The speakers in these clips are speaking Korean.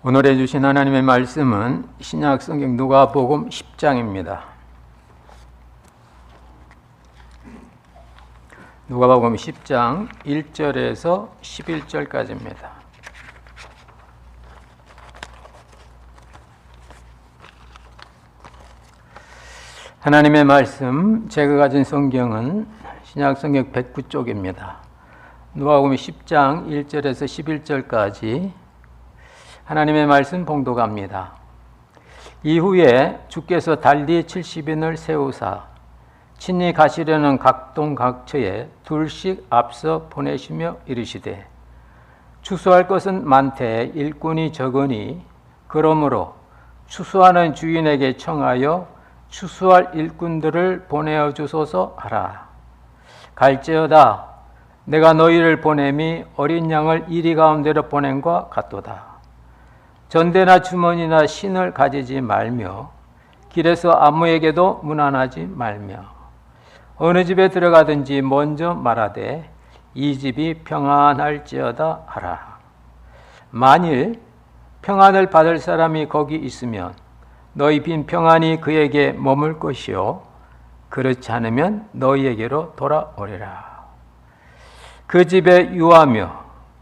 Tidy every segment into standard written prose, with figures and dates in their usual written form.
오늘 해주신 하나님의 말씀은 신약 성경 누가복음 10장입니다. 누가복음 10장 1절에서 11절까지입니다. 하나님의 말씀, 제가 가진 성경은 신약 성경 109쪽입니다. 누가복음 10장 1절에서 11절까지 하나님의 말씀 봉독합니다. 이후에 주께서 달리 70인을 세우사 친히 가시려는 각동각처에 둘씩 앞서 보내시며 이르시되 추수할 것은 많되 일꾼이 적으니 그러므로 추수하는 주인에게 청하여 추수할 일꾼들을 보내어 주소서 하라. 갈지어다 내가 너희를 보냄이 어린 양을 이리 가운데로 보냄과 같도다. 전대나 주머니나 신을 가지지 말며 길에서 아무에게도 문안하지 말며 어느 집에 들어가든지 먼저 말하되 이 집이 평안할지어다 하라. 만일 평안을 받을 사람이 거기 있으면 너희 빈 평안이 그에게 머물 것이요 그렇지 않으면 너희에게로 돌아오리라. 그 집에 유하며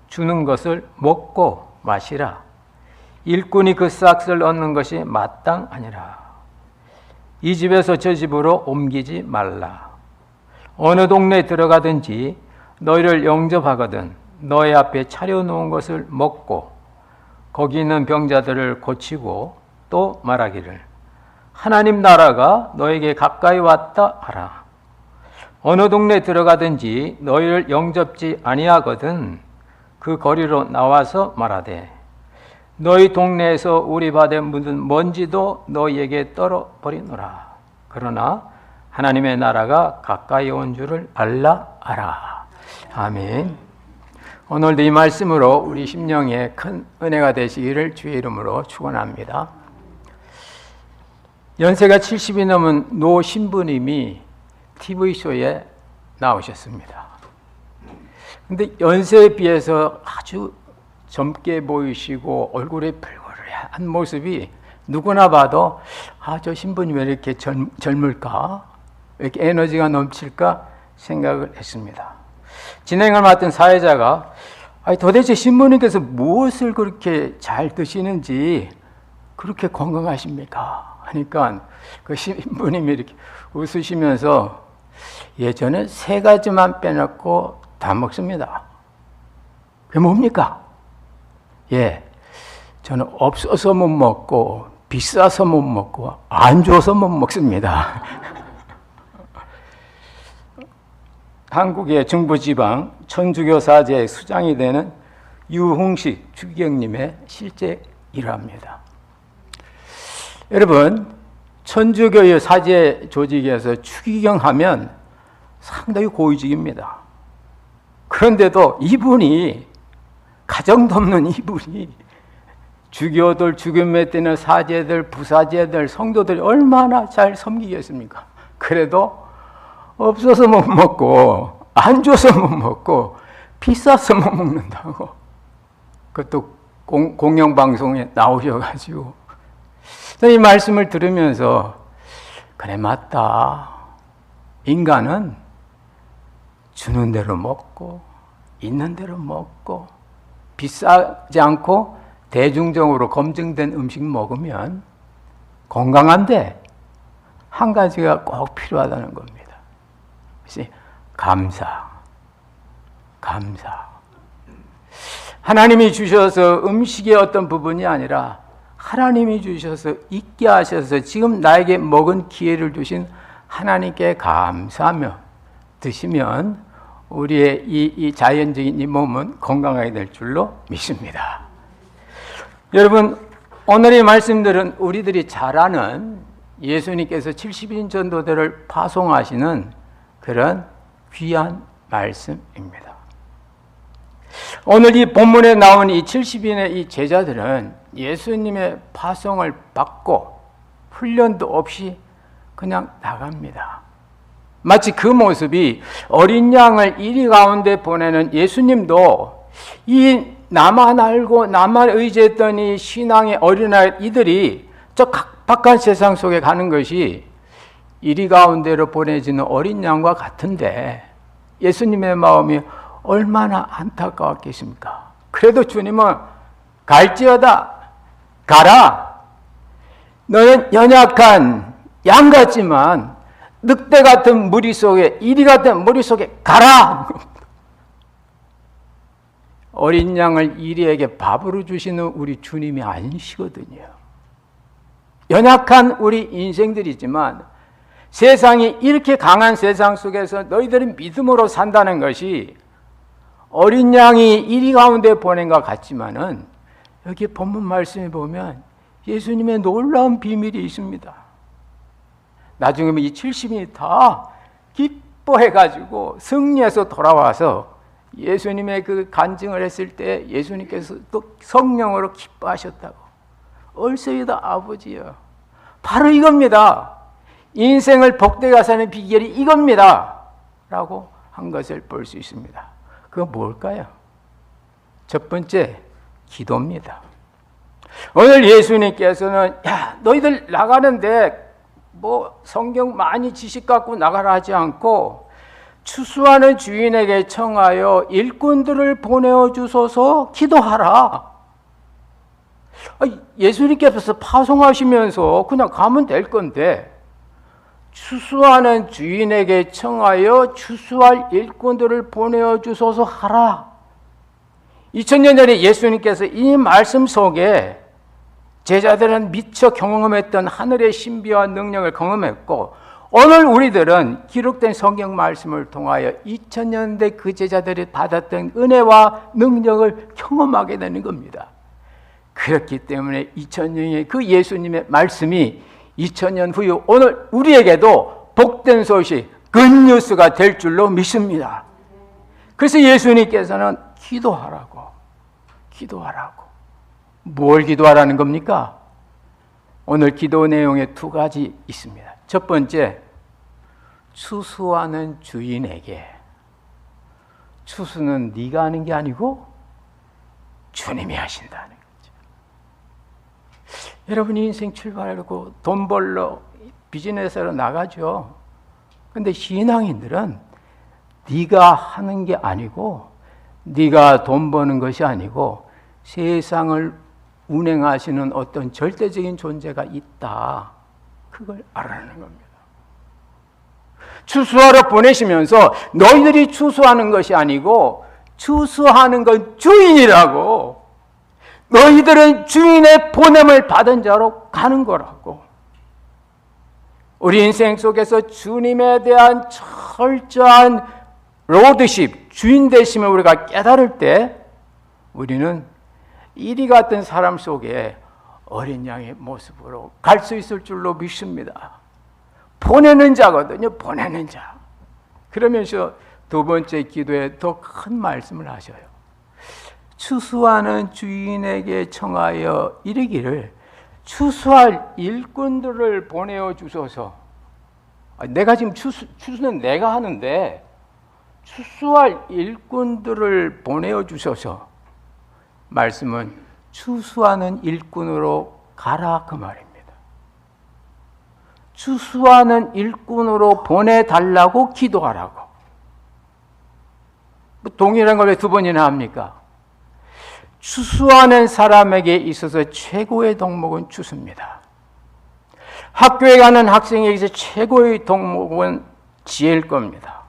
주는 것을 먹고 마시라. 일꾼이 그 싹을 얻는 것이 마땅하니라. 이 집에서 저 집으로 옮기지 말라. 어느 동네에 들어가든지 너희를 영접하거든 너희 앞에 차려놓은 것을 먹고 거기 있는 병자들을 고치고 또 말하기를 하나님 나라가 너에게 가까이 왔다 하라. 어느 동네에 들어가든지 너희를 영접지 아니하거든 그 거리로 나와서 말하되 너희 동네에서 우리 밭에 묻은 먼지도 너희에게 떨어버리노라. 그러나 하나님의 나라가 가까이 온 줄을 알라 알아. 아멘. 오늘도 이 말씀으로 우리 심령에 큰 은혜가 되시기를 주의 이름으로 축원합니다. 연세가 70이 넘은 노 신부님이 TV쇼에 나오셨습니다. 근데 연세에 비해서 아주 젊게 보이시고 얼굴이 펄펄한 모습이 누구나 봐도 저 신부님 왜 이렇게 젊을까? 왜 이렇게 에너지가 넘칠까? 생각을 했습니다. 진행을 맡은 사회자가 도대체 신부님께서 무엇을 그렇게 잘 드시는지 그렇게 건강하십니까? 하니까 그 신부님이 이렇게 웃으시면서 저는 3가지만 빼놓고 다 먹습니다. 그게 뭡니까? 저는 없어서 못 먹고 비싸서 못 먹고 안 줘서 못 먹습니다. 한국의 중부지방 천주교 사제의 수장이 되는 유흥식 주경님의 실제 일화입니다. 여러분, 천주교의 사제 조직에서 추기경하면 상당히 고위직입니다. 그런데도 이분이 가정도 없는 이분이 주교들, 주교에 뛰는 사제들, 부사제들, 성도들이 얼마나 잘 섬기겠습니까? 그래도 없어서 못 먹고 안 줘서 못 먹고 비싸서 못 먹는다고 그것도 공영방송에 나오셔가지고 이 말씀을 들으면서 그래 맞다. 인간은 주는 대로 먹고 있는 대로 먹고 비싸지 않고 대중적으로 검증된 음식 먹으면 건강한데 한 가지가 꼭 필요하다는 겁니다. 그래서 감사. 하나님이 주셔서 음식의 어떤 부분이 아니라 하나님이 주셔서 있게 하셔서 지금 나에게 먹은 기회를 주신 하나님께 감사하며 드시면 우리의 이 자연적인 이 몸은 건강하게 될 줄로 믿습니다. 여러분, 오늘의 말씀들은 우리들이 잘 아는 예수님께서 70인 전도대를 파송하시는 그런 귀한 말씀입니다. 오늘 이 본문에 나온 이 70인의 이 제자들은 예수님의 파송을 받고 훈련도 없이 그냥 나갑니다. 마치 그 모습이 어린 양을 이리 가운데 보내는 예수님도 이 나만 알고 나만 의지했던 이 신앙의 어린아이 이들이 저 각박한 세상 속에 가는 것이 이리 가운데로 보내지는 어린 양과 같은데 예수님의 마음이 얼마나 안타까웠겠습니까? 그래도 주님은 갈지어다 가라. 너는 연약한 양 같지만 늑대 같은 무리 속에 이리 같은 무리 속에 가라. 어린 양을 이리에게 밥으로 주시는 우리 주님이 아니시거든요. 연약한 우리 인생들이지만 세상이 이렇게 강한 세상 속에서 너희들은 믿음으로 산다는 것이 어린 양이 이리 가운데 보낸 것 같지만은 여기 본문 말씀에 보면 예수님의 놀라운 비밀이 있습니다. 나중에 이 70인이 다 기뻐해가지고 승리해서 돌아와서 예수님의 그 간증을 했을 때 예수님께서 또 성령으로 기뻐하셨다고. 얼쏘이다 아버지여. 바로 이겁니다. 인생을 복되게 사는 비결이 이겁니다. 라고 한 것을 볼 수 있습니다. 그건 뭘까요? 첫 번째, 기도입니다. 오늘 예수님께서는 야, 너희들 나가는데 뭐 성경 많이 지식 갖고 나가라 하지 않고 추수하는 주인에게 청하여 일꾼들을 보내어 주소서 기도하라. 예수님께서 파송하시면서 그냥 가면 될 건데 추수하는 주인에게 청하여 추수할 일꾼들을 보내어 주소서 하라. 2000년 전에 예수님께서 이 말씀 속에 제자들은 미처 경험했던 하늘의 신비와 능력을 경험했고 오늘 우리들은 기록된 성경 말씀을 통하여 2000년대 그 제자들이 받았던 은혜와 능력을 경험하게 되는 겁니다. 그렇기 때문에 2000년의 그 예수님의 말씀이 2000년 후에 오늘 우리에게도 복된 소식, 굿뉴스가 될 줄로 믿습니다. 그래서 예수님께서는 기도하라고. 뭘 기도하라는 겁니까? 오늘 기도 내용에 두 가지 있습니다. 첫 번째, 추수하는 주인에게. 추수는 네가 하는 게 아니고 주님이 하신다는 거죠. 여러분 인생 출발하고 돈 벌러 비즈니스로 나가죠. 그런데 신앙인들은 네가 하는 게 아니고 네가 돈 버는 것이 아니고 세상을 운행하시는 어떤 절대적인 존재가 있다. 그걸 알아내는 겁니다. 추수하러 보내시면서 너희들이 추수하는 것이 아니고 추수하는 건 주인이라고. 너희들은 주인의 보냄을 받은 자로 가는 거라고. 우리 인생 속에서 주님에 대한 철저한 로드십, 주인 되심을 우리가 깨달을 때 우리는 이리 같은 사람 속에 어린 양의 모습으로 갈 수 있을 줄로 믿습니다. 보내는 자거든요. 보내는 자. 그러면서 두 번째 기도에 더 큰 말씀을 하셔요. 추수하는 주인에게 청하여 이르기를 추수할 일꾼들을 보내어 주소서. 내가 지금 추수는 내가 하는데 추수할 일꾼들을 보내어 주소서. 말씀은 추수하는 일꾼으로 가라 그 말입니다. 추수하는 일꾼으로 보내달라고 기도하라고. 동일한 걸 왜 두 번이나 합니까? 추수하는 사람에게 있어서 최고의 덕목은 추수입니다. 학교에 가는 학생에게 있어서 최고의 덕목은 지혜일 겁니다.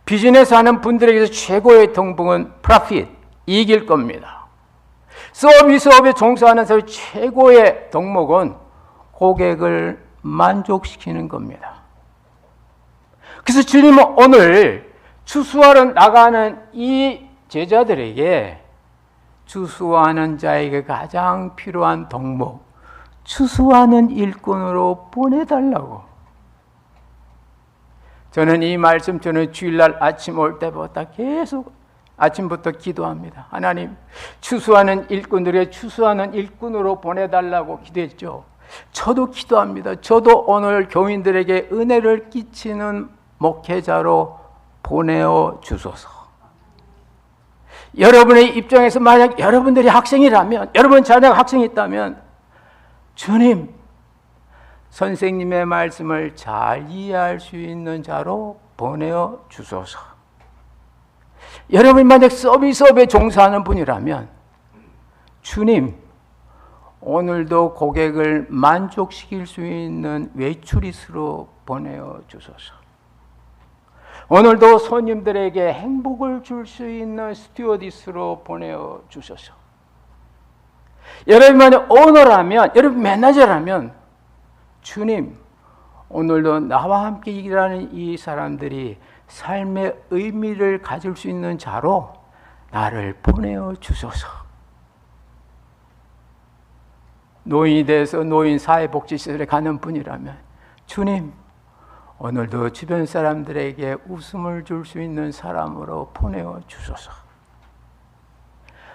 비즈니스 하는 분들에게서 최고의 덕목은 프로핏, 이익일 겁니다. 서비스업에 종사하는 사람의 최고의 덕목은 고객을 만족시키는 겁니다. 그래서 주님은 오늘 추수하러 나가는 이 제자들에게 추수하는 자에게 가장 필요한 덕목, 추수하는 일꾼으로 보내달라고. 저는 이 말씀 저는 주일날 아침 올 때부터 계속 아침부터 기도합니다. 하나님, 추수하는 일꾼들에게 추수하는 일꾼으로 보내달라고 기도했죠. 저도 기도합니다. 저도 오늘 교인들에게 은혜를 끼치는 목회자로 보내어 주소서. 여러분의 입장에서 만약 여러분들이 학생이라면, 여러분 자녀가 학생이 있다면, 주님, 선생님의 말씀을 잘 이해할 수 있는 자로 보내어 주소서. 여러분이 만약 서비스업에 종사하는 분이라면, 주님, 오늘도 고객을 만족시킬 수 있는 외출이스로 보내어 주소서. 오늘도 손님들에게 행복을 줄 수 있는 스튜어디스로 보내어 주소서. 여러분 만약 오너라면, 여러분 매니저라면, 주님, 오늘도 나와 함께 일하는 이 사람들이 삶의 의미를 가질 수 있는 자로 나를 보내어 주소서. 노인이 돼서 노인 사회복지시설에 가는 분이라면, 주님, 오늘도 주변 사람들에게 웃음을 줄 수 있는 사람으로 보내어 주소서.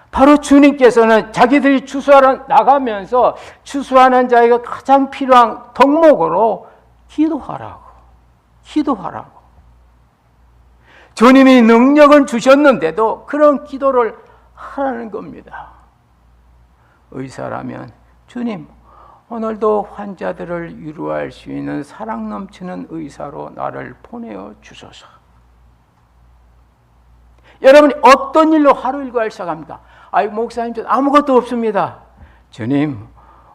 바로 주님께서는 자기들이 추수하러 나가면서 추수하는 자에게 가장 필요한 덕목으로 기도하라고. 주님이 능력을 주셨는데도 그런 기도를 하라는 겁니다. 의사라면, 주님, 오늘도 환자들을 위로할 수 있는 사랑 넘치는 의사로 나를 보내어 주소서. 여러분이 어떤 일로 하루 일과를 시작합니까? 목사님, 저 아무것도 없습니다. 주님,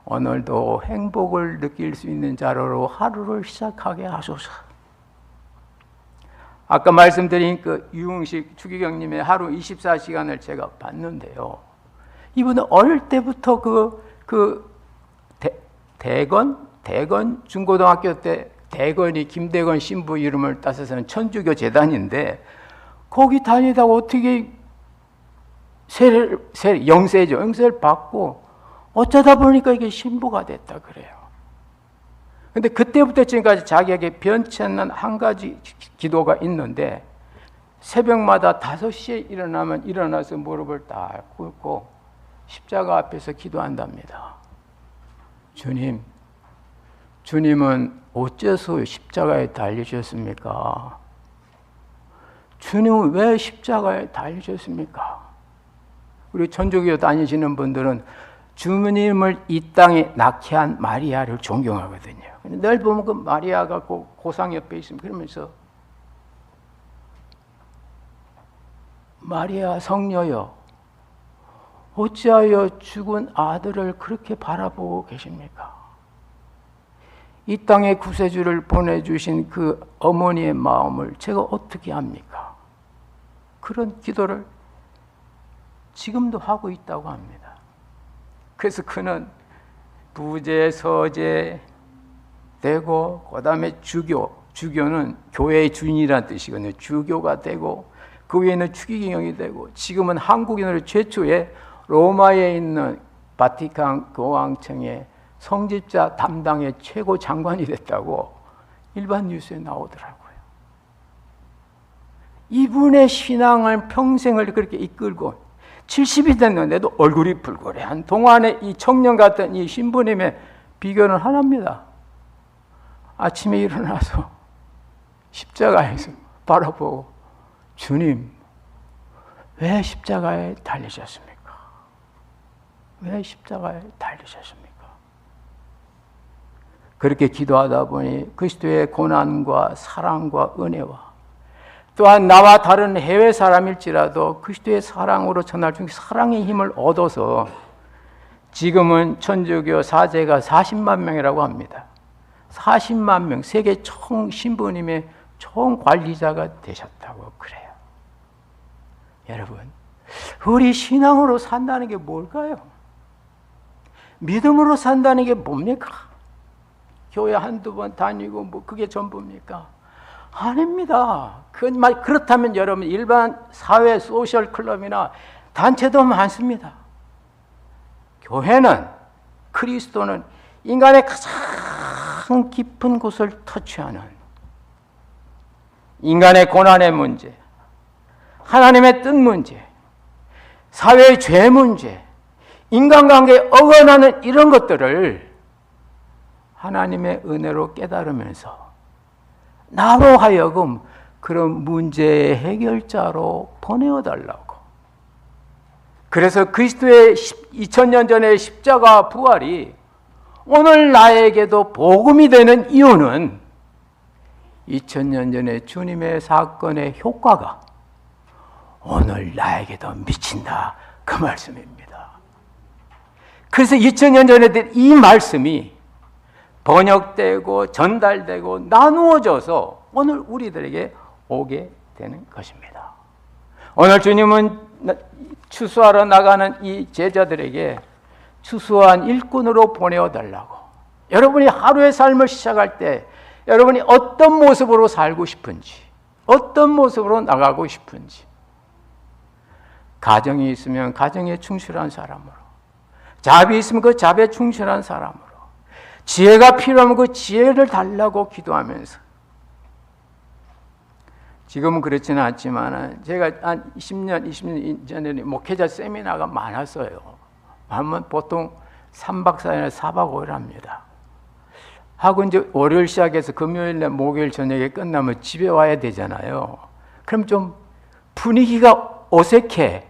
오늘도 행복을 느낄 수 있는 자로 하루를 시작하게 하소서. 아까 말씀드린 그 유흥식 추기경님의 하루 24시간을 제가 봤는데요. 이분은 어릴 때부터 대건 중고등학교 때 대건이 김대건 신부 이름을 따서서는 천주교 재단인데 거기 다니다가 어떻게 영세를 받고 어쩌다 보니까 이게 신부가 됐다 그래요. 근데 그때부터 지금까지 자기에게 변치 않는 한 가지 기도가 있는데 새벽마다 5시에 일어나서 무릎을 딱 꿇고 십자가 앞에서 기도한답니다. 주님은 어째서 십자가에 달리셨습니까? 주님은 왜 십자가에 달리셨습니까? 우리 천주교 다니시는 분들은 주님을 이 땅에 낳게 한 마리아를 존경하거든요. 늘 보면 그 마리아가 고상 옆에 있으면 그러면서 마리아 성녀여, 어찌하여 죽은 아들을 그렇게 바라보고 계십니까? 이 땅에 구세주를 보내주신 그 어머니의 마음을 제가 어떻게 합니까? 그런 기도를 지금도 하고 있다고 합니다. 그래서 그는 부재, 서재 되고 그 다음에 주교는 교회의 주인이라는 뜻이거든요. 주교가 되고 그 위에는 추기경이 되고 지금은 한국인으로 최초의 로마에 있는 바티칸 교황청의 성직자 담당의 최고 장관이 됐다고 일반 뉴스에 나오더라고요. 이분의 신앙을 평생을 그렇게 이끌고 70이 됐는데도 얼굴이 불그레한 동안의 이 청년 같은 이 신부님의 비결은 하나입니다. 아침에 일어나서 십자가에서 바라보고 주님, 왜 십자가에 달리셨습니까? 왜 십자가에 달리셨습니까? 그렇게 기도하다 보니 그리스도의 고난과 사랑과 은혜와 또한 나와 다른 해외 사람일지라도 그리스도의 사랑으로 전할 중 사랑의 힘을 얻어서 지금은 천주교 사제가 40만 명이라고 합니다. 40만 명, 세계 총 신부님의 총 관리자가 되셨다고 그래요. 여러분, 우리 신앙으로 산다는 게 뭘까요? 믿음으로 산다는 게 뭡니까? 교회 한두 번 다니고 뭐 그게 전부입니까? 아닙니다. 그렇다면 여러분 일반 사회 소셜 클럽이나 단체도 많습니다. 교회는 그리스도는 인간의 가장 깊은 곳을 터치하는 인간의 고난의 문제, 하나님의 뜻 문제, 사회의 죄 문제, 인간관계에 어긋나는 이런 것들을 하나님의 은혜로 깨달으면서 나로 하여금 그런 문제의 해결자로 보내어달라고 그래서 그리스도의 2000년 전의 십자가 부활이 오늘 나에게도 복음이 되는 이유는 2000년 전의 주님의 사건의 효과가 오늘 나에게도 미친다, 그 말씀입니다. 그래서 2000년 전에 된 이 말씀이 번역되고 전달되고 나누어져서 오늘 우리들에게 오게 되는 것입니다. 오늘 주님은 추수하러 나가는 이 제자들에게 추수한 일꾼으로 보내어달라고, 여러분이 하루의 삶을 시작할 때 여러분이 어떤 모습으로 살고 싶은지, 어떤 모습으로 나가고 싶은지, 가정이 있으면 가정에 충실한 사람으로, 자비 있으면 그 자비에 충실한 사람으로, 지혜가 필요하면 그 지혜를 달라고 기도하면서, 지금은 그렇지는 않지만 제가 한 20년 전에 목회자 세미나가 많았어요. 하면 보통 3박 4일에 4박 5일 합니다. 하고 이제 월요일 시작해서 금요일날 목요일 저녁에 끝나면 집에 와야 되잖아요. 그럼 좀 분위기가 어색해.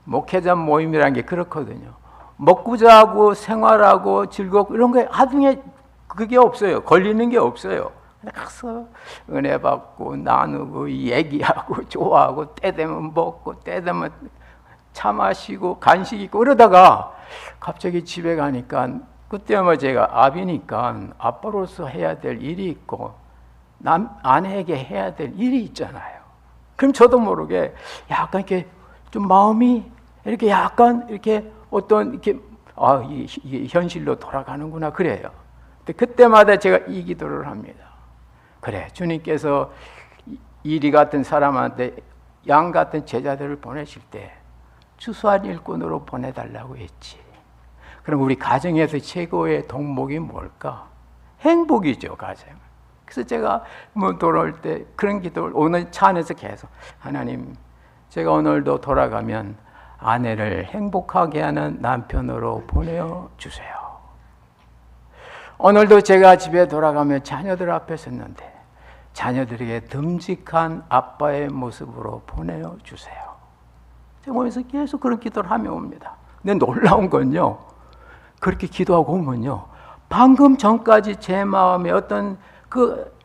목회자 모임이라는 게 그렇거든요. 먹고 자고 생활하고 즐겁고 이런 거에 하등에 그게 없어요. 걸리는 게 없어요. 가서 은혜 받고 나누고 얘기하고 좋아하고 때 되면 먹고 때 되면 차 마시고 간식 있고 이러다가 갑자기 집에 가니까, 그때 뭐 제가 아비니까 아빠로서 해야 될 일이 있고 아내에게 해야 될 일이 있잖아요. 그럼 저도 모르게 약간 이렇게 좀 마음이 이렇게 약간 이렇게 어떤 이렇게 이게 현실로 돌아가는구나 그래요. 근데 그때마다 제가 이 기도를 합니다. 그래, 주님께서 이리 같은 사람한테 양 같은 제자들을 보내실 때 추수한 일꾼으로 보내달라고 했지. 그럼 우리 가정에서 최고의 덕목이 뭘까? 행복이죠, 가정. 그래서 제가 뭐 돌아올 때 그런 기도를 오늘 차 안에서 계속, 하나님, 제가 오늘도 돌아가면 아내를 행복하게 하는 남편으로 보내어 주세요. 오늘도 제가 집에 돌아가면 자녀들 앞에 섰는데 자녀들에게 듬직한 아빠의 모습으로 보내어 주세요. 제가 오면서 계속 그런 기도를 하며 옵니다. 근데 놀라운 건요, 그렇게 기도하고 오면요, 방금 전까지 제 마음에 어떤 그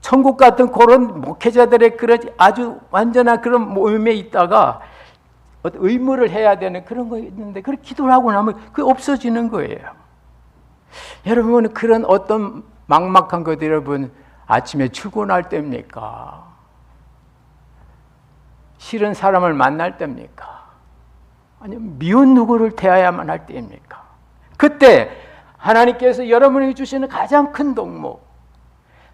천국 같은 그런 목회자들의 그런 아주 완전한 그런 모임에 있다가 어떤 의무를 해야 되는 그런 거 있는데, 그렇게 기도를 하고 나면 그게 없어지는 거예요. 여러분, 그런 어떤 막막한 것들, 여러분 아침에 출근할 때입니까? 싫은 사람을 만날 때입니까? 아니면 미운 누구를 대해야만 할 때입니까? 그때 하나님께서 여러분에게 주시는 가장 큰 덕목,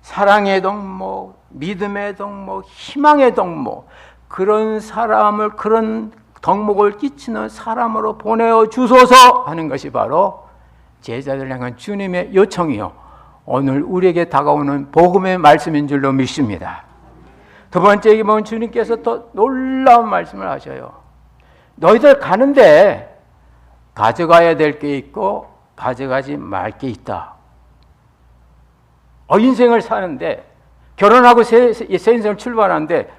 사랑의 덕목, 믿음의 덕목, 희망의 덕목, 그런 사람을, 그런 덕목을 끼치는 사람으로 보내어 주소서 하는 것이 바로 제자들 향한 주님의 요청이요, 오늘 우리에게 다가오는 복음의 말씀인 줄로 믿습니다. 두 번째 보면 주님께서 또 놀라운 말씀을 하셔요. 너희들 가는데 가져가야 될 게 있고 가져가지 말 게 있다. 인생을 사는데, 결혼하고 새 인생을 출발하는데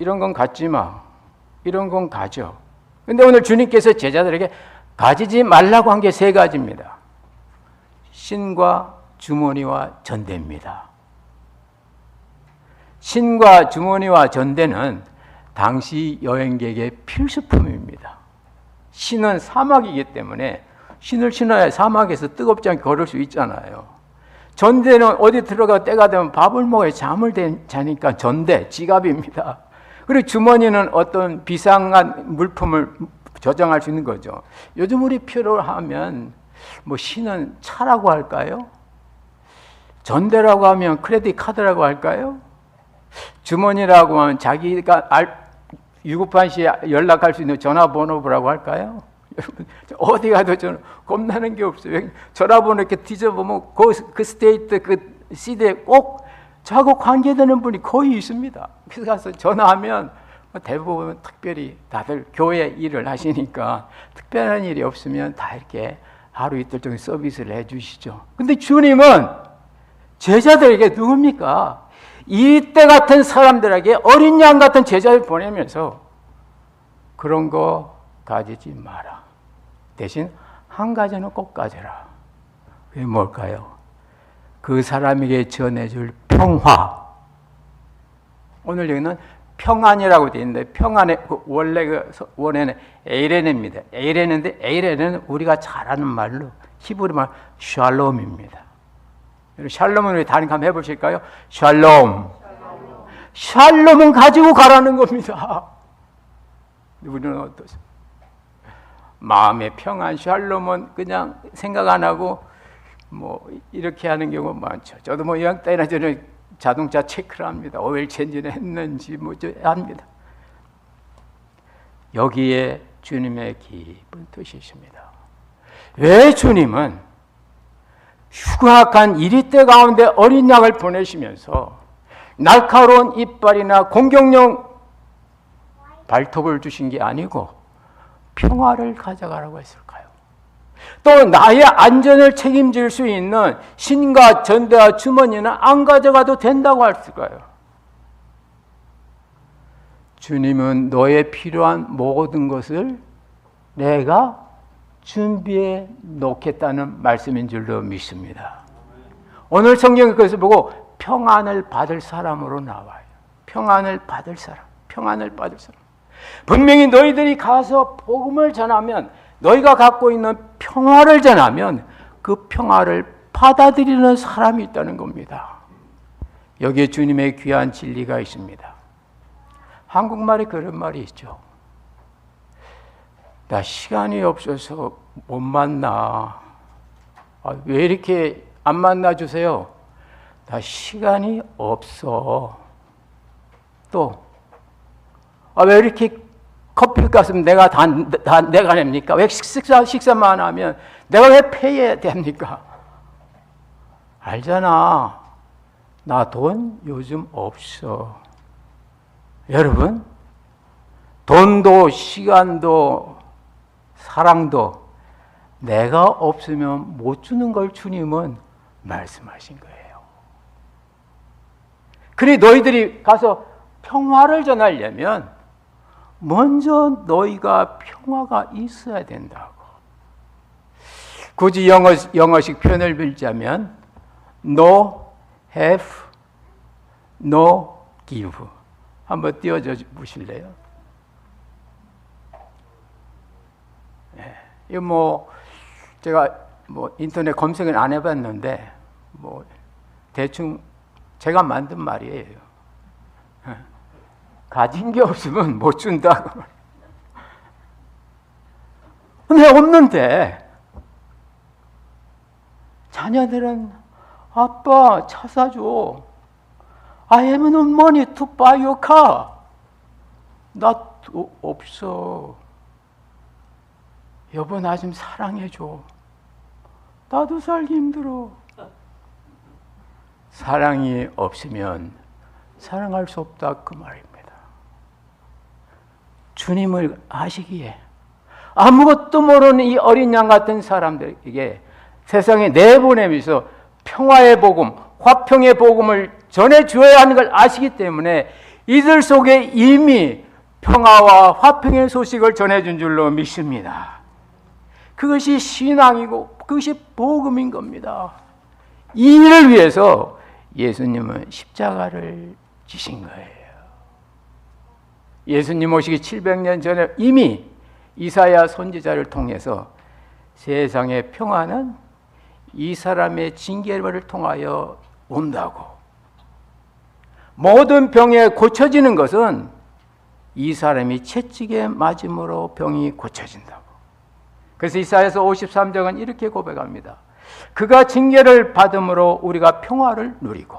이런 건 갖지 마, 이런 건 가져. 근데 오늘 주님께서 제자들에게 가지지 말라고 한 게 세 가지입니다. 신과 주머니와 전대입니다. 신과 주머니와 전대는 당시 여행객의 필수품입니다. 신은 사막이기 때문에 신을 신어야 사막에서 뜨겁지 않게 걸을 수 있잖아요. 전대는 어디 들어가 때가 되면 밥을 먹어야 잠을 자니까 전대, 지갑입니다. 그리고 주머니는 어떤 비상한 물품을 저장할 수 있는 거죠. 요즘 우리 필요하면 뭐 신은 차라고 할까요? 전대라고 하면 크레딧 카드라고 할까요? 주머니라고 하면 자기가 위급한 시에 연락할 수 있는 전화번호라고 할까요? 여러분, 어디 가도 저는 겁나는 게 없어요. 전화번호 이렇게 뒤져보면 그 스테이트, 그 시대에 꼭 저하고 관계되는 분이 거의 있습니다. 그래서 가서 전화하면 대부분 특별히 다들 교회 일을 하시니까 특별한 일이 없으면 다 이렇게 하루 이틀 정도 서비스를 해 주시죠. 근데 주님은 제자들에게 누굽니까? 이때 같은 사람들에게 어린 양 같은 제자를 보내면서 그런 거 가지지 마라. 대신 한 가지는 꼭 가져라. 그게 뭘까요? 그 사람에게 전해줄 평화. 오늘 여기는 평안이라고 되어 있는데, 평안의 원래 그 원에는 에이레네입니다. 에이레는데, 에이레는 우리가 잘 아는 말로 히브리 말 샬롬입니다. 샬롬은 우리 단임 한번 해보실까요? 샬롬. 샬롬은 가지고 가라는 겁니다. 우리는 어떠세요? 마음의 평안, 샬롬은 그냥 생각 안 하고 뭐 이렇게 하는 경우 많죠. 저도 뭐 이왕 때나 저는 자동차 체크를 합니다. 오일 체인지를 했는지 뭐죠 합니다. 여기에 주님의 깊은 뜻이 있습니다. 왜 주님은 흉악한 이리때 가운데 어린 양을 보내시면서 날카로운 이빨이나 공격용 발톱을 주신 게 아니고 평화를 가져가라고 했을까요? 또 나의 안전을 책임질 수 있는 신과 전대와 주머니는 안 가져가도 된다고 했을까요? 주님은 너의 필요한 모든 것을 내가 준비해 놓겠다는 말씀인 줄로 믿습니다. 오늘 성경에 그것을 보고 평안을 받을 사람으로 나와요. 평안을 받을 사람, 평안을 받을 사람. 분명히 너희들이 가서 복음을 전하면, 너희가 갖고 있는 평화를 전하면 그 평화를 받아들이는 사람이 있다는 겁니다. 여기에 주님의 귀한 진리가 있습니다. 한국말에 그런 말이 있죠. 나 시간이 없어서 못 만나. 왜 이렇게 안 만나주세요? 나 시간이 없어. 또 왜 이렇게 커피값은 내가 내가 냅니까? 왜 식사만 하면 내가 왜 페이해야 됩니까? 알잖아. 나 돈 요즘 없어. 여러분, 돈도 시간도 사랑도 내가 없으면 못 주는 걸 주님은 말씀하신 거예요. 그래 너희들이 가서 평화를 전하려면 먼저 너희가 평화가 있어야 된다고. 굳이 영어식 표현을 빌자면 no have, no give. 한번 띄워줘 보실래요? 네. 이거 뭐 제가 뭐 인터넷 검색은 안 해봤는데 뭐 대충 제가 만든 말이에요. 가진 게 없으면 못 준다고. 근데 없는데 자녀들은 아빠 차 사줘. I have no money to buy your car. 나 없어. 여보 나 좀 사랑해줘. 나도 살기 힘들어. 사랑이 없으면 사랑할 수 없다 그 말입니다. 주님을 아시기에 아무것도 모르는 이 어린 양 같은 사람들에게 세상에 내보내면서 평화의 복음, 화평의 복음을 전해주어야 하는 걸 아시기 때문에 이들 속에 이미 평화와 화평의 소식을 전해준 줄로 믿습니다. 그것이 신앙이고 그것이 복음인 겁니다. 이 일을 위해서 예수님은 십자가를 지신 거예요. 예수님 오시기 700년 전에 이미 이사야 선지자를 통해서 세상의 평화는 이 사람의 징계를 통하여 온다고. 모든 병에 고쳐지는 것은 이 사람이 채찍에 맞음으로 병이 고쳐진다고. 그래서 이사야서 53장은 이렇게 고백합니다. 그가 징계를 받음으로 우리가 평화를 누리고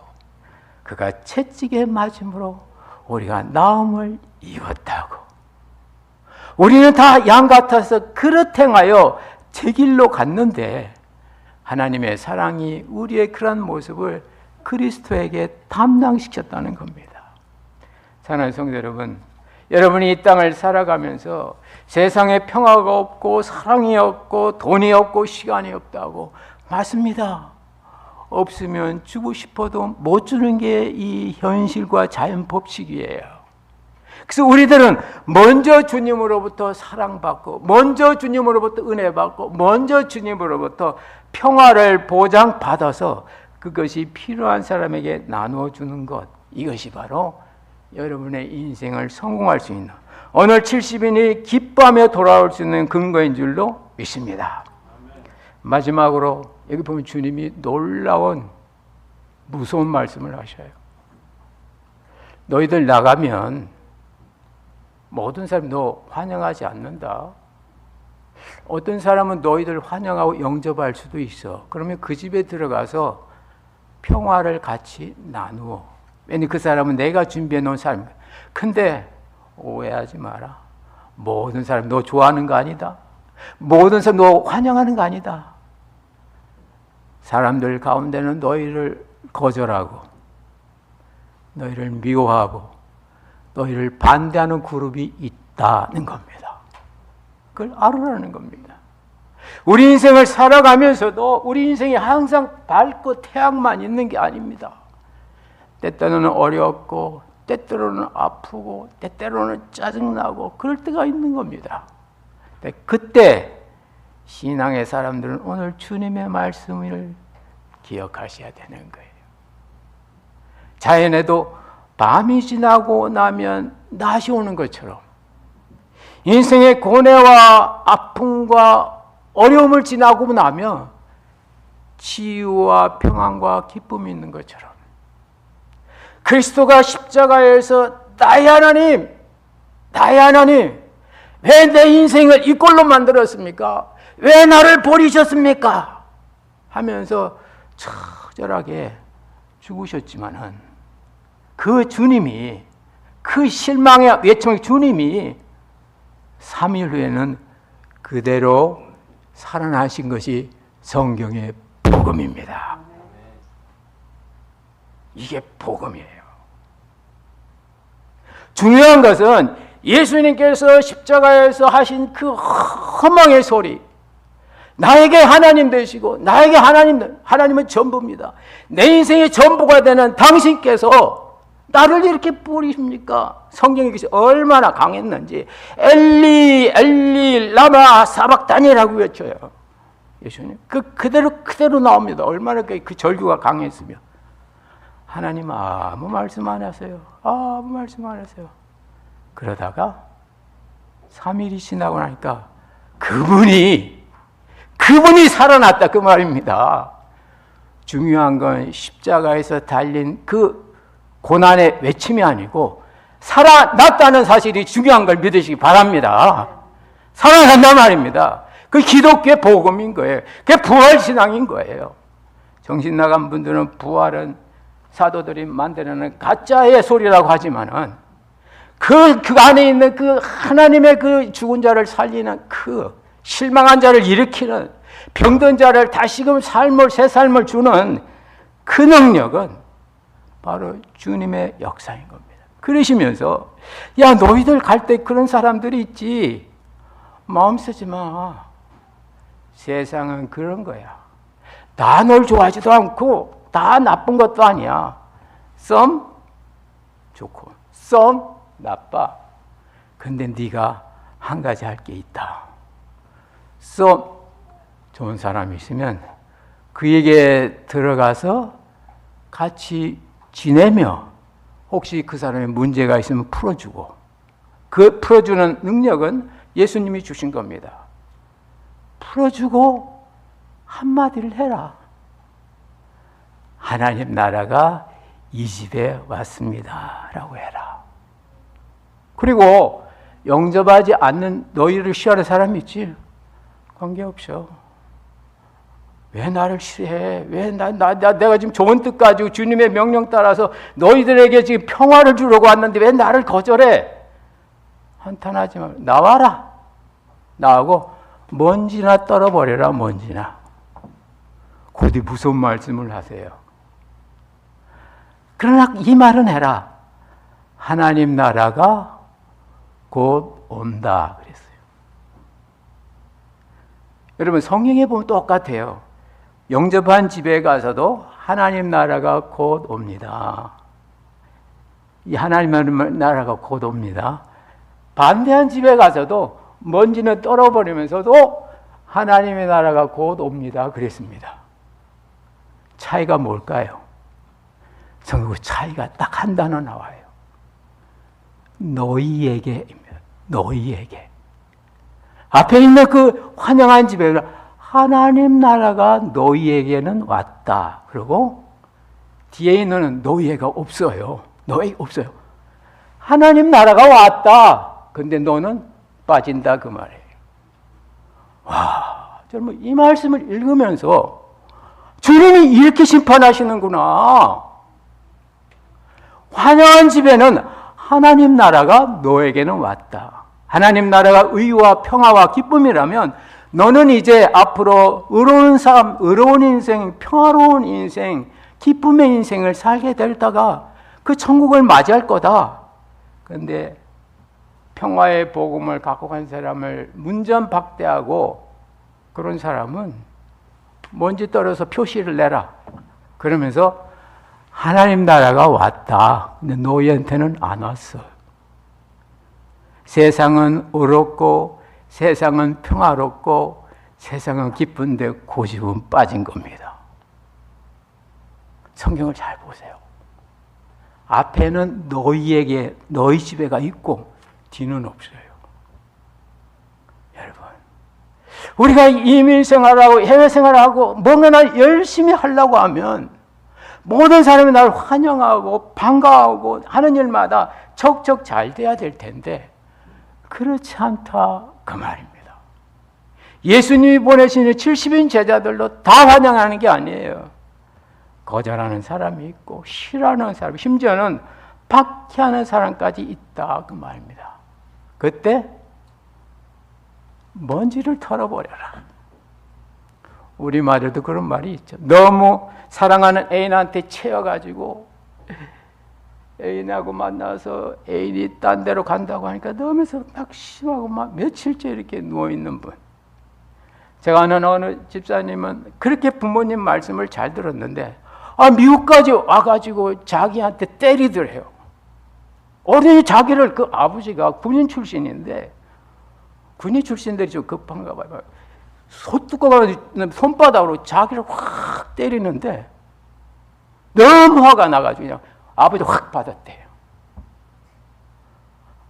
그가 채찍에 맞음으로 우리가 나음을 이뤘다고. 우리는 다 양 같아서 그릇 행하여 제 길로 갔는데 하나님의 사랑이 우리의 그런 모습을 그리스도에게 담당시켰다는 겁니다. 사랑하는 성도 여러분, 여러분이 이 땅을 살아가면서 세상에 평화가 없고 사랑이 없고 돈이 없고 시간이 없다고 맞습니다. 없으면 주고 싶어도 못 주는 게 이 현실과 자연 법칙이에요. 그래서 우리들은 먼저 주님으로부터 사랑받고, 먼저 주님으로부터 은혜받고, 먼저 주님으로부터 평화를 보장받아서 그것이 필요한 사람에게 나누어 주는 것, 이것이 바로 여러분의 인생을 성공할 수 있는, 오늘 70인이 기뻐하며 돌아올 수 있는 근거인 줄로 믿습니다. 마지막으로 여기 보면 주님이 놀라운 무서운 말씀을 하셔요. 너희들 나가면 모든 사람 너 환영하지 않는다. 어떤 사람은 너희들 환영하고 영접할 수도 있어. 그러면 그 집에 들어가서 평화를 같이 나누어. 왜냐면 그 사람은 내가 준비해 놓은 사람이야. 근데 오해하지 마라. 모든 사람 너 좋아하는 거 아니다. 모든 사람 너 환영하는 거 아니다. 사람들 가운데는 너희를 거절하고, 너희를 미워하고, 너희를 반대하는 그룹이 있다는 겁니다. 그걸 알으라는 겁니다. 우리 인생을 살아가면서도 우리 인생이 항상 밝고 태양만 있는 게 아닙니다. 때때로는 어렵고, 때때로는 아프고, 때때로는 짜증나고 그럴 때가 있는 겁니다. 그때 신앙의 사람들은 오늘 주님의 말씀을 기억하셔야 되는 거예요. 자연에도 밤이 지나고 나면 낮이 오는 것처럼 인생의 고뇌와 아픔과 어려움을 지나고 나면 치유와 평안과 기쁨이 있는 것처럼 그리스도가 십자가에서 나의 하나님, 왜 내 인생을 이 꼴로 만들었습니까? 왜 나를 버리셨습니까? 하면서 처절하게 죽으셨지만은 그 주님이, 그 실망의 외침의 주님이 3일 후에는 그대로 살아나신 것이 성경의 복음입니다. 이게 복음이에요. 중요한 것은 예수님께서 십자가에서 하신 그 허망의 소리, 나에게 하나님 되시고 나에게 하나님은 전부입니다. 내 인생의 전부가 되는 당신께서 나를 이렇게 버리십니까? 성경이 얼마나 강했는지 엘리 엘리 라마 사박다니라고 외쳐요. 예수님 그대로 나옵니다. 얼마나 그 절규가 강했으며 하나님 아무 말씀 안 하세요. 아무 말씀 안 하세요. 그러다가 3일이 지나고 나니까 그분이 살아났다 그 말입니다. 중요한 건 십자가에서 달린 그 고난의 외침이 아니고 살아났다는 사실이 중요한 걸 믿으시기 바랍니다. 살아난단 말입니다. 그 기독교의 복음인 거예요. 그게 부활신앙인 거예요. 정신 나간 분들은 부활은 사도들이 만들어낸 가짜의 소리라고 하지만은 그 안에 있는 그 하나님의 그 죽은 자를 살리는 그 실망한 자를 일으키는 병든 자를 다시금 새 삶을 주는 그 능력은 바로 주님의 역사인 겁니다. 그러시면서 야 너희들 갈 때 그런 사람들이 있지. 마음 쓰지 마. 세상은 그런 거야. 다 널 좋아하지도 않고 다 나쁜 것도 아니야. 썸 좋고 썸 나빠. 근데 네가 한 가지 할 게 있다. 썸 좋은 사람이 있으면 그에게 들어가서 같이 지내며 혹시 그 사람의 문제가 있으면 풀어주고, 그 풀어주는 능력은 예수님이 주신 겁니다. 풀어주고 한마디를 해라. 하나님 나라가 이 집에 왔습니다 라고 해라. 그리고 영접하지 않는 너희를 싫어하는 사람이 있지? 관계없어. 왜 나를 싫어해? 왜 내가 지금 좋은 뜻 가지고 주님의 명령 따라서 너희들에게 지금 평화를 주려고 왔는데 왜 나를 거절해? 한탄하지 마. 나와라. 나하고 먼지나 떨어버려라. 먼지나. 곧이 무서운 말씀을 하세요. 그러나 이 말은 해라. 하나님 나라가 곧 온다 그랬어요. 여러분 성경에 보면 똑같아요. 영접한 집에 가서도 하나님 나라가 곧 옵니다. 이 하나님의 나라가 곧 옵니다. 반대한 집에 가서도 먼지는 떨어버리면서도 하나님의 나라가 곧 옵니다. 그랬습니다. 차이가 뭘까요? 그 차이가 딱 한 단어 나와요. 너희에게입니다. 너희에게. 앞에 있는 그 환영한 집에 하나님 나라가 너희에게는 왔다. 그리고 뒤에 있는 너희에가 없어요. 너희 없어요. 하나님 나라가 왔다. 근데 너는 빠진다 그 말이에요. 와, 여러분 이 말씀을 읽으면서 주님이 이렇게 심판하시는구나. 환영한 집에는 하나님 나라가 너에게는 왔다. 하나님 나라가 의와 평화와 기쁨이라면 너는 이제 앞으로 의로운 삶, 의로운 인생, 평화로운 인생, 기쁨의 인생을 살게 되다가 그 천국을 맞이할 거다. 그런데 평화의 복음을 갖고 간 사람을 문전박대하고 그런 사람은 먼지 떨어서 표시를 내라. 그러면서 하나님 나라가 왔다. 근데 너희한테는 안 왔어. 세상은 의롭고 세상은 평화롭고 세상은 기쁜데 고집은 빠진 겁니다. 성경을 잘 보세요. 앞에는 너희에게 너희 집에가 있고 뒤는 없어요. 여러분, 우리가 이민 생활하고 해외 생활하고 뭔가 열심히 하려고 하면 모든 사람이 나를 환영하고 반가워하고 하는 일마다 척척 잘 돼야 될 텐데 그렇지 않다 그 말입니다. 예수님이 보내신 70인 제자들도 다 환영하는 게 아니에요. 거절하는 사람이 있고 싫어하는 사람, 심지어는 박해하는 사람까지 있다 그 말입니다. 그때 먼지를 털어버려라. 우리말에도 그런 말이 있죠. 너무 사랑하는 애인한테 채워가지고 애인하고 만나서 애인이 딴 데로 간다고 하니까 너무 낙심하고 막 며칠째 이렇게 누워있는 분. 제가 아는 어느 집사님은 그렇게 부모님 말씀을 잘 들었는데 미국까지 와가지고 자기한테 때리더래요. 어린이 자기를 그 아버지가 군인 출신인데 군인 출신들이 좀 급한가 봐요. 소뚜껑 손바닥으로 자기를 확 때리는데 너무 화가 나가지고 그냥 아버지 확 받았대요.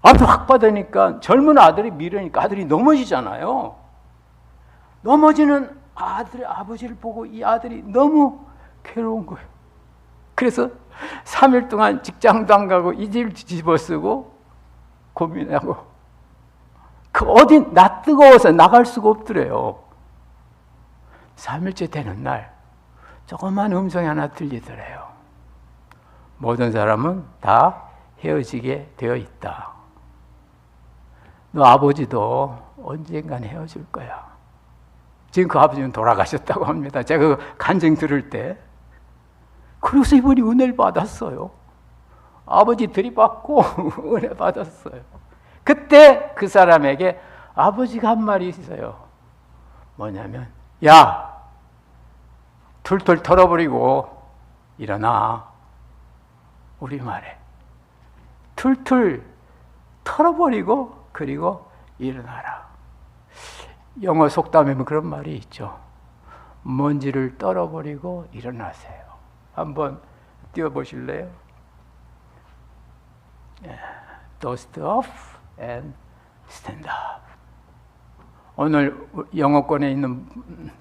아버지 확 받으니까 젊은 아들이 밀으니까 아들이 넘어지잖아요. 넘어지는 아버지를 보고 이 아들이 너무 괴로운 거예요. 그래서 3일 동안 직장도 안 가고 이 집 뒤집어 쓰고 고민하고 어디 나 뜨거워서 나갈 수가 없더래요. 3일째 되는 날 조그만 음성이 하나 들리더래요. 모든 사람은 다 헤어지게 되어 있다. 너 아버지도 언젠간 헤어질 거야. 지금 그 아버지는 돌아가셨다고 합니다. 제가 그 간증 들을 때. 그래서 이분이 은혜를 받았어요. 아버지 들이받고 은혜 받았어요. 그때 그 사람에게 아버지가 한 말이 있어요. 뭐냐면 야, 툴툴 털어버리고 일어나. 우리말에 툴툴 털어버리고 그리고 일어나라. 영어 속담에 그런 말이 있죠. 먼지를 떨어버리고 일어나세요. 한번 띄워보실래요? Dust off and stand up. 오늘 영어권에 있는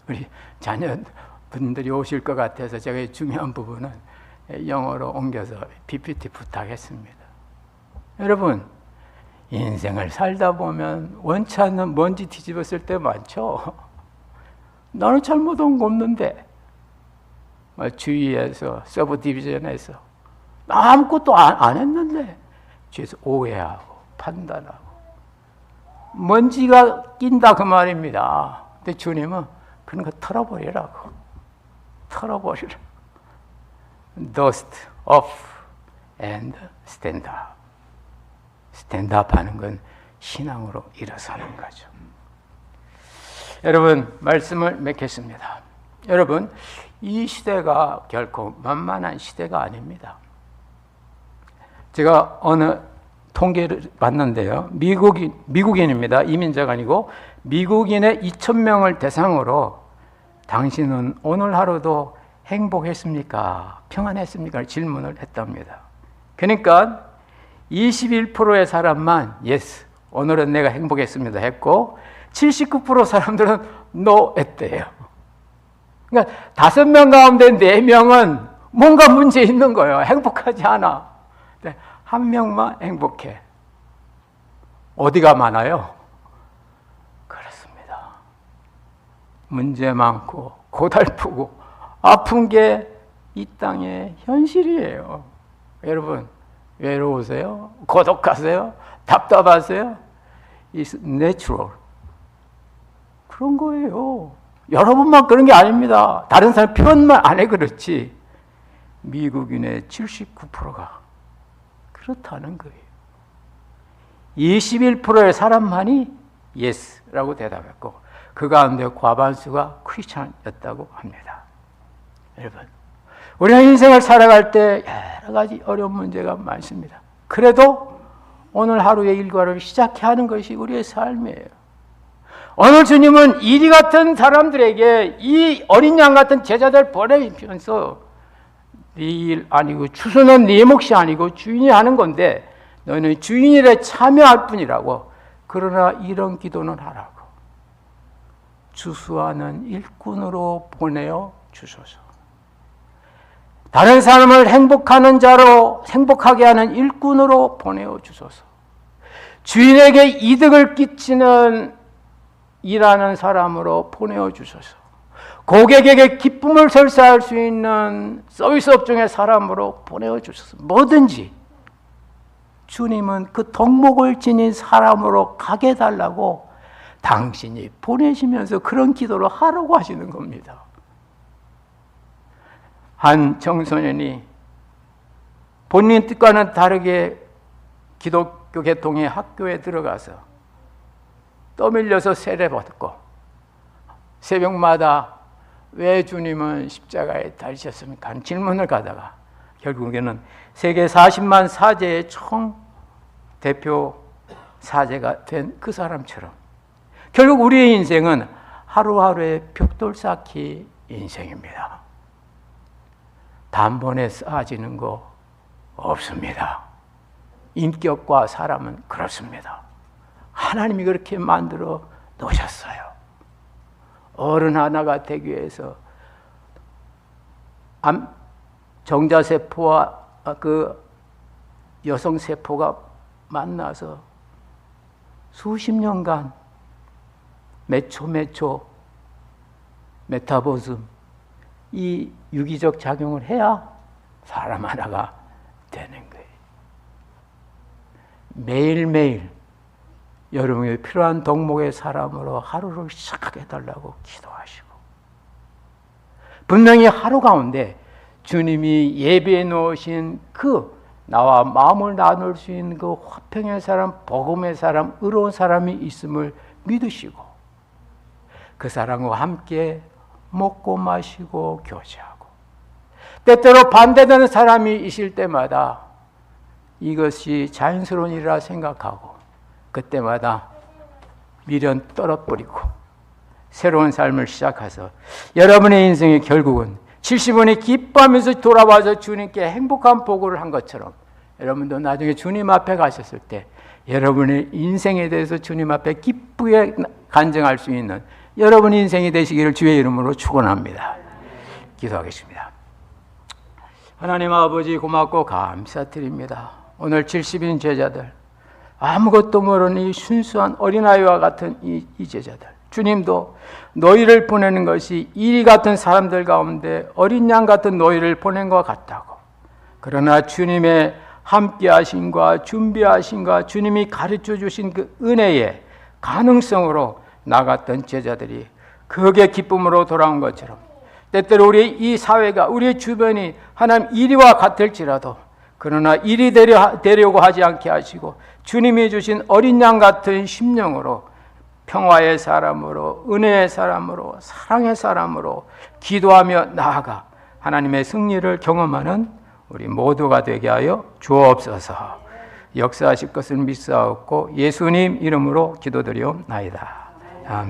우리 자녀분들이 오실 것 같아서 제가 중요한 부분은 영어로 옮겨서 PPT 부탁했습니다. 여러분, 인생을 살다 보면 원치 않는 먼지 뒤집었을 때 많죠. 나는 잘못한 거 없는데 주위에서 서브디비전에서 아무것도 안 했는데 뒤에서 오해하고 판단하고 먼지가 낀다 그 말입니다. 근데 주님은 그런 거 털어버리라고. 털어버리라. Dust off and stand up. stand up 하는 건 신앙으로 일어서는 거죠. 여러분, 말씀을 맺겠습니다. 여러분, 이 시대가 결코 만만한 시대가 아닙니다. 제가 어느 통계를 봤는데요. 미국인입니다. 이민자가 아니고 미국인의 2,000명을 대상으로 당신은 오늘 하루도 행복했습니까? 평안했습니까? 질문을 했답니다. 그러니까 21%의 사람만 yes, 오늘은 내가 행복했습니다 했고 79% 사람들은 no 했대요. 그러니까 5명 가운데 4명은 뭔가 문제 있는 거예요. 행복하지 않아. 근데 1명만 행복해. 어디가 많아요? 그렇습니다. 문제 많고 고달프고 아픈 게 이 땅의 현실이에요. 여러분 외로우세요? 고독하세요? 답답하세요? It's natural. 그런 거예요. 여러분만 그런 게 아닙니다. 다른 사람 표현만 안 해 그렇지. 미국인의 79%가 그렇다는 거예요. 21%의 사람만이 yes라고 대답했고 그 가운데 과반수가 크리스찬이었다고 합니다. 여러분, 우리가 인생을 살아갈 때 여러 가지 어려운 문제가 많습니다. 그래도 오늘 하루의 일과를 시작해 하는 것이 우리의 삶이에요. 오늘 주님은 이리 같은 사람들에게 이 어린 양 같은 제자들 보내면서 네 일 아니고 추수는 네 몫이 아니고 주인이 하는 건데 너희는 주인 일에 참여할 뿐이라고. 그러나 이런 기도는 하라고. 추수하는 일꾼으로 보내어 주소서. 다른 사람을 행복하게 하는 일꾼으로 보내어 주소서. 주인에게 이득을 끼치는 일하는 사람으로 보내어 주소서. 고객에게 기쁨을 설사할 수 있는 서비스 업종의 사람으로 보내어 주소서. 뭐든지 주님은 그 덕목을 지닌 사람으로 가게 해달라고 당신이 보내시면서 그런 기도를 하라고 하시는 겁니다. 한 청소년이 본인 뜻과는 다르게 기독교 계통의 학교에 들어가서 떠밀려서 세례받고 새벽마다 왜 주님은 십자가에 달리셨습니까? 하는 질문을 가다가 결국에는 세계 40만 사제의 총 대표 사제가 된 그 사람처럼 결국 우리의 인생은 하루하루의 벽돌 쌓기 인생입니다. 단번에 쌓아지는 거 없습니다. 인격과 사람은 그렇습니다. 하나님이 그렇게 만들어 놓으셨어요. 어른 하나가 되기 위해서 정자세포와 그 여성세포가 만나서 수십 년간 메초 메타보즘 이 유기적 작용을 해야 사람 하나가 되는 거예요. 매일매일 여러분이 필요한 덕목의 사람으로 하루를 시작하게 해달라고 기도하시고 분명히 하루 가운데 주님이 예배해 놓으신 그 나와 마음을 나눌 수 있는 그 화평의 사람, 복음의 사람, 의로운 사람이 있음을 믿으시고 그 사람과 함께 먹고 마시고 교제하고 때때로 반대되는 사람이 있을 때마다 이것이 자연스러운 일이라 생각하고 그때마다 미련 떨어버리고 새로운 삶을 시작해서 여러분의 인생의 결국은 70원이 기뻐하면서 돌아와서 주님께 행복한 보고를 한 것처럼 여러분도 나중에 주님 앞에 가셨을 때 여러분의 인생에 대해서 주님 앞에 기쁘게 간증할 수 있는 여러분의 인생이 되시기를 주의 이름으로 축원합니다. 기도하겠습니다. 하나님 아버지 고맙고 감사드립니다. 오늘 70인 제자들 아무것도 모르는 이 순수한 어린아이와 같은 이 제자들 주님도 너희를 보내는 것이 이리 같은 사람들 가운데 어린 양 같은 너희를 보낸 것 같다고. 그러나 주님의 함께하심과 준비하심과 주님이 가르쳐 주신 그 은혜의 가능성으로 나갔던 제자들이 그게 기쁨으로 돌아온 것처럼 때때로 우리 이 사회가 우리의 주변이 하나님 이리와 같을지라도 그러나 이리 되려고 하지 않게 하시고 주님이 주신 어린 양 같은 심령으로 평화의 사람으로 은혜의 사람으로 사랑의 사람으로 기도하며 나아가 하나님의 승리를 경험하는 우리 모두가 되게 하여 주옵소서. 역사하실 것을 믿사옵고 예수님 이름으로 기도드리옵나이다. 아멘.